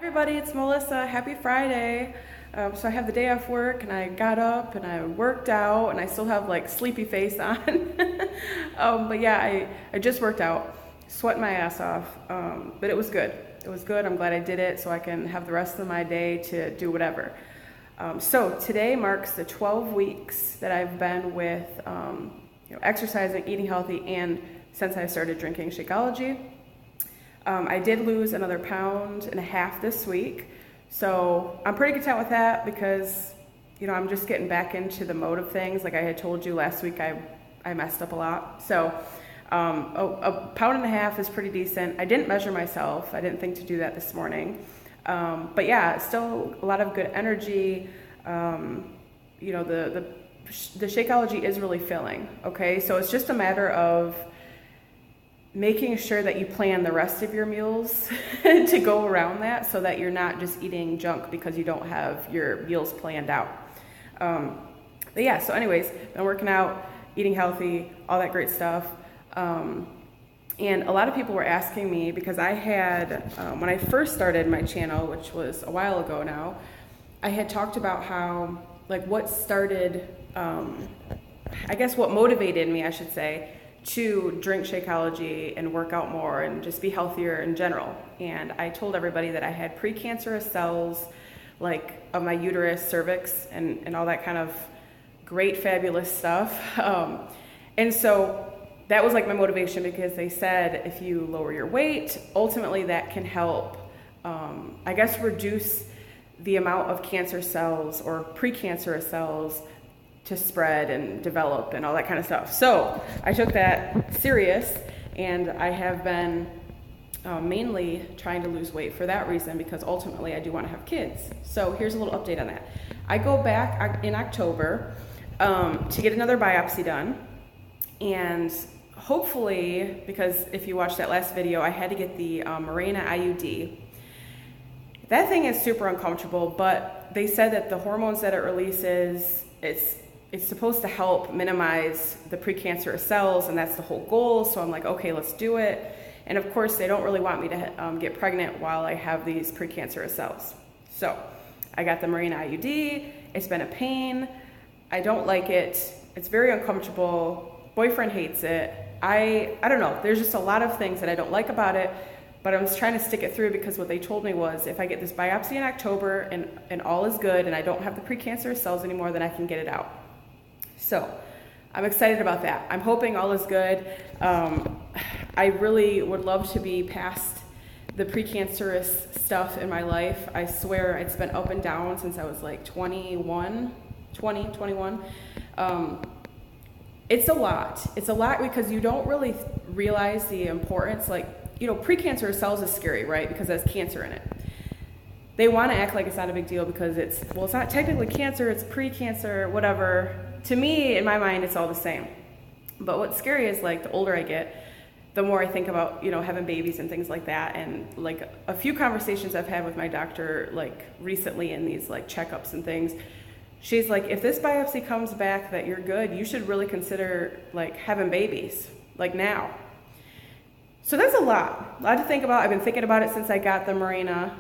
Everybody, it's Melissa. Happy Friday. So I have the day off work and I got up and I worked out and I still have like sleepy face on. But yeah, I just worked out, sweating my ass off. But it was good. It was good. I'm glad I did it so I can have the rest of my day to do whatever. So today marks the 12 weeks that I've been with exercising, eating healthy, and since I started drinking Shakeology. I did lose another 1.5 pounds this week, so I'm pretty content with that because, I'm just getting back into the mode of things. Like I had told you last week, I messed up a lot. So a 1.5 pounds is pretty decent. I didn't measure myself. I didn't think to do that this morning. But yeah, still a lot of good energy. The Shakeology is really filling, okay? So it's just a matter of making sure that you plan the rest of your meals to go around that so that you're not just eating junk because you don't have your meals planned out. But yeah, so anyways, been working out, eating healthy, all that great stuff. And a lot of people were asking me because I had, when I first started my channel, which was a while ago now, I had talked about how, what started, what motivated me, I should say, to drink Shakeology and work out more and just be healthier in general. And I told everybody that I had precancerous cells, of my uterus, cervix, and all that kind of great, fabulous stuff. And so that was my motivation because they said if you lower your weight, ultimately that can help, reduce the amount of cancer cells or precancerous cells to spread and develop and all that kind of stuff. So I took that serious, and I have been mainly trying to lose weight for that reason because ultimately I do want to have kids. So here's a little update on that. I go back in October to get another biopsy done, and hopefully, because if you watched that last video, I had to get the Mirena IUD. That thing is super uncomfortable, but they said that the hormones that it releases, it's supposed to help minimize the precancerous cells, and that's the whole goal. So I'm like, okay, let's do it. And of course, they don't really want me to get pregnant while I have these precancerous cells. So I got the Mirena IUD. It's been a pain. I don't like it. It's very uncomfortable. Boyfriend hates it. I don't know. There's just a lot of things that I don't like about it, but I was trying to stick it through because what they told me was if I get this biopsy in October and all is good and I don't have the precancerous cells anymore, then I can get it out. So I'm excited about that. I'm hoping all is good. I really would love to be past the precancerous stuff in my life. I swear it's been up and down since I was 21. It's a lot. It's a lot because you don't really realize the importance. Precancerous cells is scary, right? Because there's cancer in it. They want to act like it's not a big deal because it's not technically cancer, it's pre-cancer, whatever. To me, in my mind, it's all the same. But what's scary is the older I get, the more I think about, having babies and things like that. And a few conversations I've had with my doctor, recently in these checkups and things, she's like, if this biopsy comes back that you're good, you should really consider having babies, now. So that's a lot to think about. I've been thinking about it since I got the Mirena.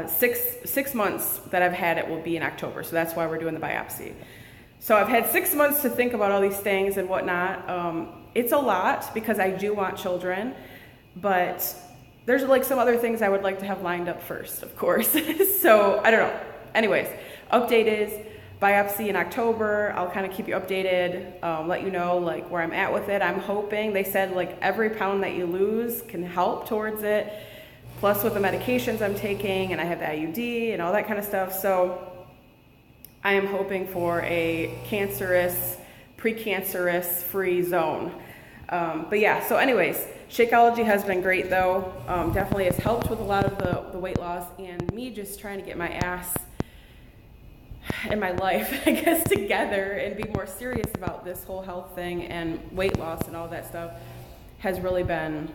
6 months that I've had it will be in October, so that's why we're doing the biopsy. So I've had 6 months to think about all these things and whatnot. It's a lot because I do want children, but there's some other things I would like to have lined up first, of course. So I don't know. Anyways, update is biopsy in October. I'll kind of keep you updated, let you know where I'm at with it. I'm hoping, they said every pound that you lose can help towards it. Plus with the medications I'm taking, and I have the IUD and all that kind of stuff. So I am hoping for a precancerous free zone. But yeah, so anyways, Shakeology has been great though. Definitely has helped with a lot of the weight loss and me just trying to get my ass and my life, together and be more serious about this whole health thing and weight loss and all that stuff has really been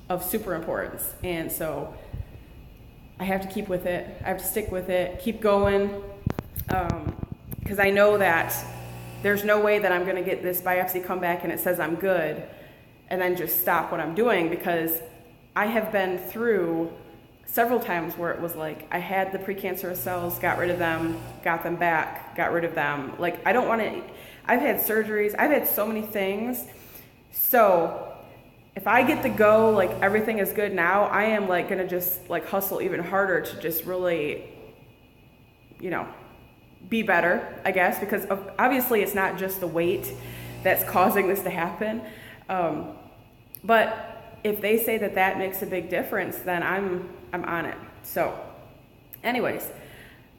of super importance. And so I have to keep with it. I have to stick with it, keep going, because I know that there's no way that I'm going to get this biopsy come back and it says I'm good and then just stop what I'm doing, because I have been through several times where it was like I had the precancerous cells, got rid of them, got them back, got rid of them. Like, I don't want to, I've had surgeries, I've had so many things. So if I get the go, like everything is good now, I am like gonna just like hustle even harder to just really, you know, be better, I guess, because obviously it's not just the weight that's causing this to happen. But if they say that that makes a big difference, then I'm on it. So anyways,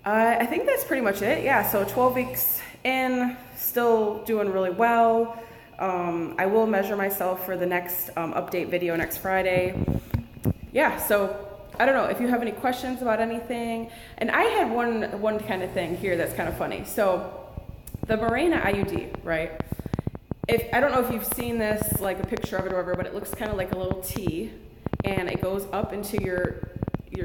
I think that's pretty much it. Yeah, so 12 weeks in, still doing really well. I will measure myself for the next update video next Friday. Yeah, so I don't know if you have any questions about anything. And I had one kind of thing here that's kind of funny. So the Mirena IUD, right? I don't know if you've seen this, like a picture of it or whatever, but it looks kind of like a little T, and it goes up into your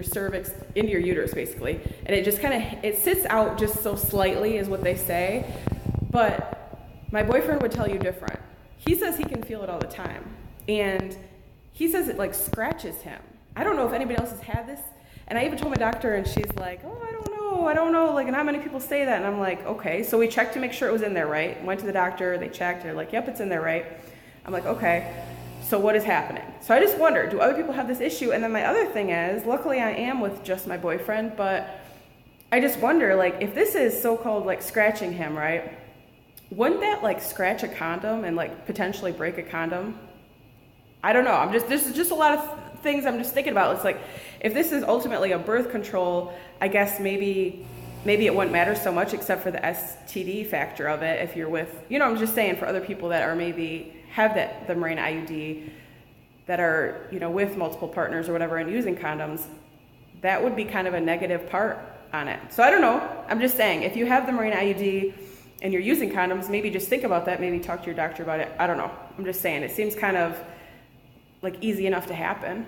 cervix, into your uterus basically, and it just kind of, it sits out just so slightly is what they say, but my boyfriend would tell you different. He says he can feel it all the time, and he says it like scratches him. I don't know if anybody else has had this, and I even told my doctor, and she's like, oh, I don't know, like not many people say that, and I'm like, okay. So we checked to make sure it was in there right, went to the doctor, they checked, they're like, yep, it's in there right. I'm like, okay, so what is happening? So I just wonder, do other people have this issue? And then my other thing is, luckily I am with just my boyfriend, but I just wonder, like, if this is so-called like scratching him, right, wouldn't that like scratch a condom and like potentially break a condom? I don't know, this is just a lot of things I'm just thinking about. It's like, if this is ultimately a birth control, I guess maybe it wouldn't matter so much except for the STD factor of it if you're with, you know, I'm just saying for other people that are maybe have the Mirena IUD that are, you know, with multiple partners or whatever and using condoms, that would be kind of a negative part on it. So I don't know, I'm just saying, if you have the Mirena IUD and you're using condoms, maybe just think about that, maybe talk to your doctor about it. I don't know, I'm just saying, it seems kind of like easy enough to happen.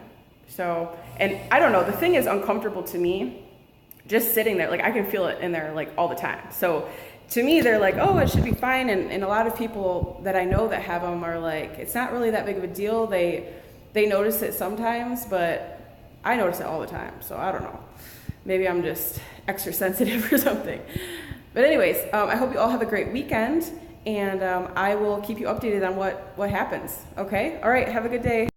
So, and I don't know, the thing is uncomfortable to me, just sitting there, like I can feel it in there like all the time. So to me, they're like, oh, it should be fine. And a lot of people that I know that have them are like, it's not really that big of a deal. They notice it sometimes, but I notice it all the time. So I don't know, maybe I'm just extra sensitive or something. But anyways, I hope you all have a great weekend, and I will keep you updated on what happens. Okay? All right, have a good day.